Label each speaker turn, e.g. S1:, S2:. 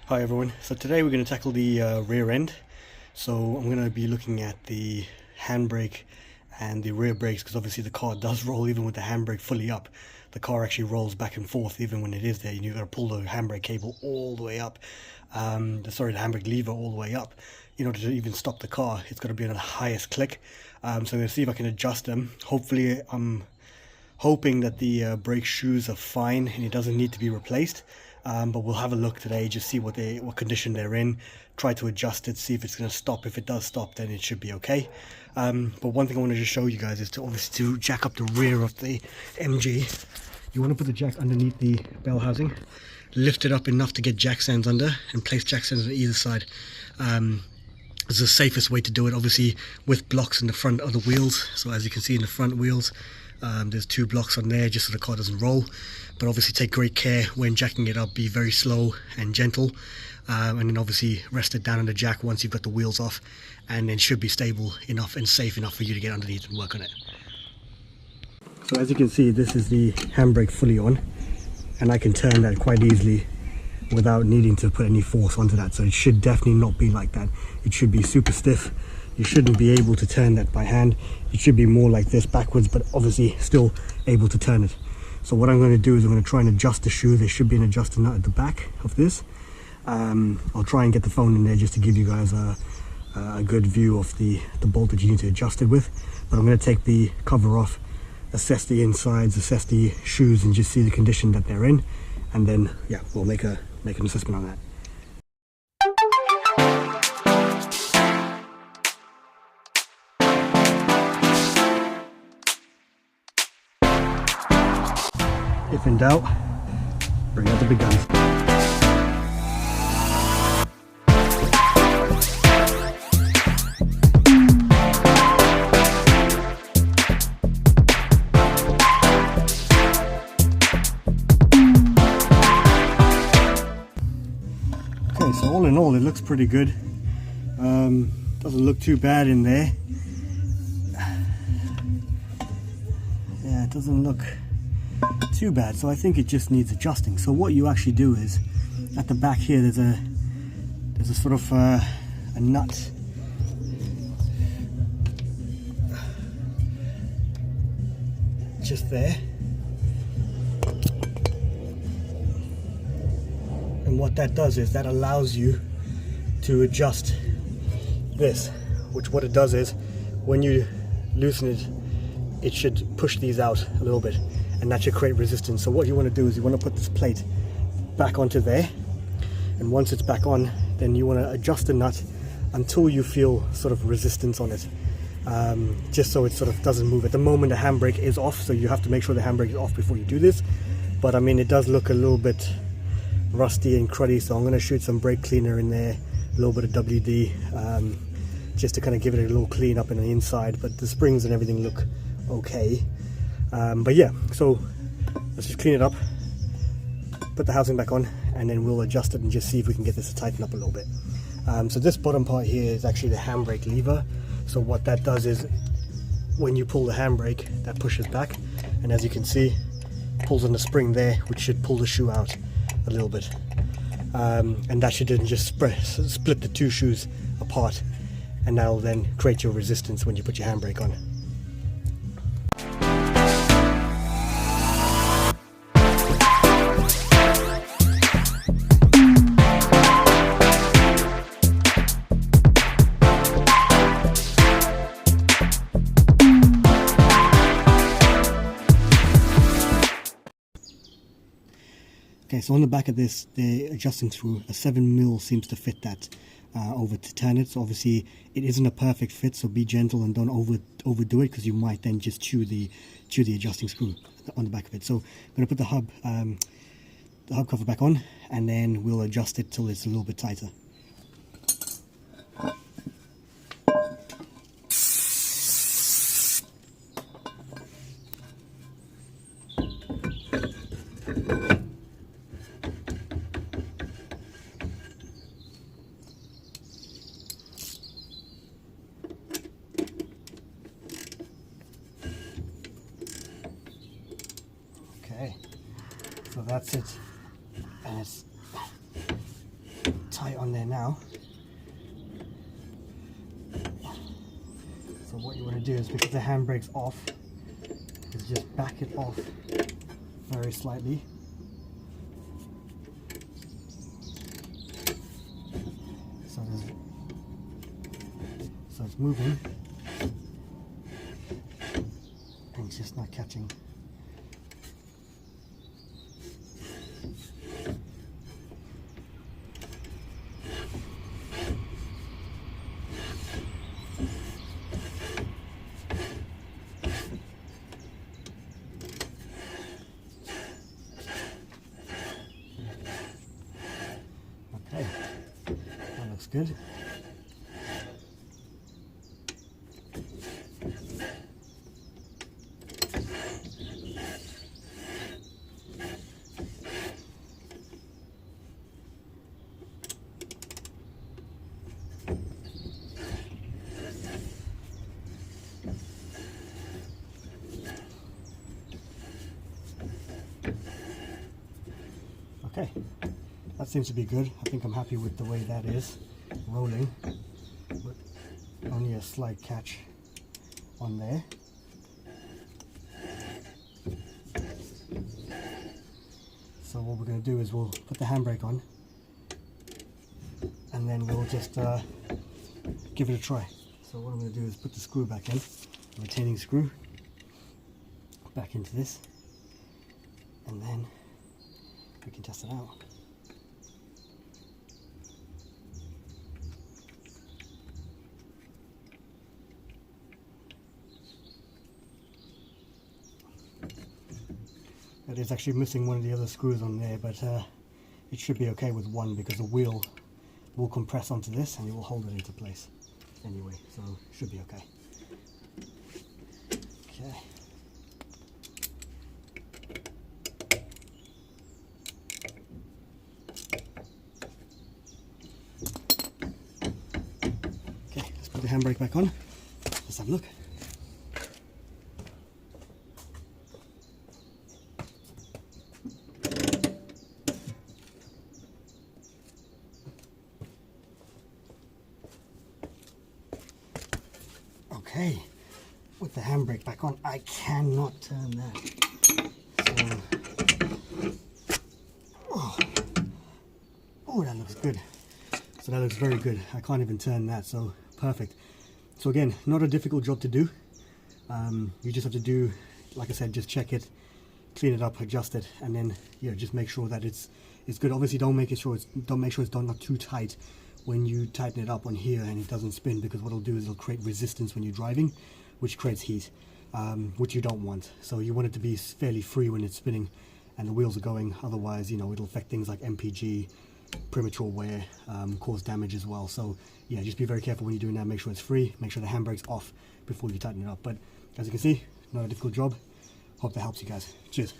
S1: Hi everyone, so today we're going to tackle the rear end. So I'm going to be looking at the handbrake and the rear brakes, because obviously the car does roll even with the handbrake fully up. The car actually rolls back and forth even when it is there. You've got to pull the handbrake cable all the way up, the handbrake lever all the way up in order to even stop the car. It's got to be on the highest click. So I'm going to see if I can adjust them. Hopefully I'm hoping that the brake shoes are fine and it doesn't need to be replaced. But we'll have a look today, just see what condition they're in, try to adjust it, see if it's going to stop. If it does stop, then it should be okay. But one thing I wanted to show you guys is to obviously jack up the rear of the MG. You want to put the jack underneath the bell housing, lift it up enough to get jack stands under, and place jack stands on either side. It's the safest way to do it, obviously with blocks in the front of the wheels. So as you can see in the front wheels, there's 2 blocks on there just so the car doesn't roll. But obviously take great care when jacking it up, be very slow and gentle, and then obviously rest it down on the jack once you've got the wheels off, and then should be stable enough and safe enough for you to get underneath and work on it. So as you can see, this is the handbrake fully on, and I can turn that quite easily without needing to put any force onto that. So it should definitely not be like that. It should be super stiff. You shouldn't be able to turn that by hand. It should be more like this backwards, but obviously still able to turn it. So what I'm going to do is I'm going to try and adjust the shoe. There should be an adjuster nut at the back of this. I'll try and get the phone in there just to give you guys a good view of the bolt that you need to adjust it with. But I'm going to take the cover off, assess the insides, assess the shoes, and just see the condition that they're in, and then yeah, we'll make an assessment on that. If in doubt, bring out the big guns. Okay, so all in all, it looks pretty good. Doesn't look too bad in there. Yeah, it doesn't look too bad, so I think it just needs adjusting. So what you actually do is, at the back here there's a sort of a nut just there, and what that does is that allows you to adjust this, which what it does is when you loosen it, it should push these out a little bit, and that should create resistance. So what you want to do is you want to put this plate back onto there, and once it's back on, then you want to adjust the nut until you feel sort of resistance on it, just so it sort of doesn't move. At the moment the handbrake is off, so you have to make sure the handbrake is off before you do this. But I mean, it does look a little bit rusty and cruddy, so I'm going to shoot some brake cleaner in there, a little bit of WD, just to kind of give it a little clean up in the inside. But the springs and everything look okay. But yeah, so let's just clean it up, put the housing back on, and then we'll adjust it and just see if we can get this to tighten up a little bit. So this bottom part here is actually the handbrake lever. So what that does is when you pull the handbrake, that pushes back, and as you can see, pulls on the spring there, which should pull the shoe out a little bit, and that should then just split the 2 shoes apart, and that'll then create your resistance when you put your handbrake on. Okay, so on the back of this, they're adjusting through a 7mm seems to fit that over to turn it. So obviously it isn't a perfect fit, so be gentle and don't overdo it, because you might then just chew the adjusting screw on the back of it. So I'm going to put the hub cover back on, and then we'll adjust it till it's a little bit tighter. Okay, so that's it, and it's tight on there now. So what you want to do is, because the handbrake's off, is just back it off very slightly. So it's moving and it's just not catching. Okay, that looks good. Okay, that seems to be good. I think I'm happy with the way that is rolling, but only a slight catch on there. So what we're going to do is we'll put the handbrake on and then we'll just give it a try. So what I'm going to do is put the screw back in, the retaining screw back into this, and then we can test it out. It is actually missing one of the other screws on there, but it should be okay with one, because the wheel will compress onto this and it will hold it into place anyway, so it should be okay. Okay. Okay, let's put the handbrake back on. Let's have a look. Okay, with the handbrake back on, I cannot turn that. So, oh, that looks good. So that looks very good. I can't even turn that, so perfect. So again, not a difficult job to do. You just have to do, like I said, just check it, clean it up, adjust it, and then just make sure that it's good. Obviously, don't make sure it's done not too tight when you tighten it up on here and it doesn't spin, because what it'll do is it'll create resistance when you're driving, which creates heat, which you don't want. So you want it to be fairly free when it's spinning and the wheels are going. Otherwise, it'll affect things like MPG, premature wear, cause damage as well. So yeah, just be very careful when you're doing that. Make sure it's free, make sure the handbrake's off before you tighten it up. But as you can see, not a difficult job. Hope that helps you guys. Cheers.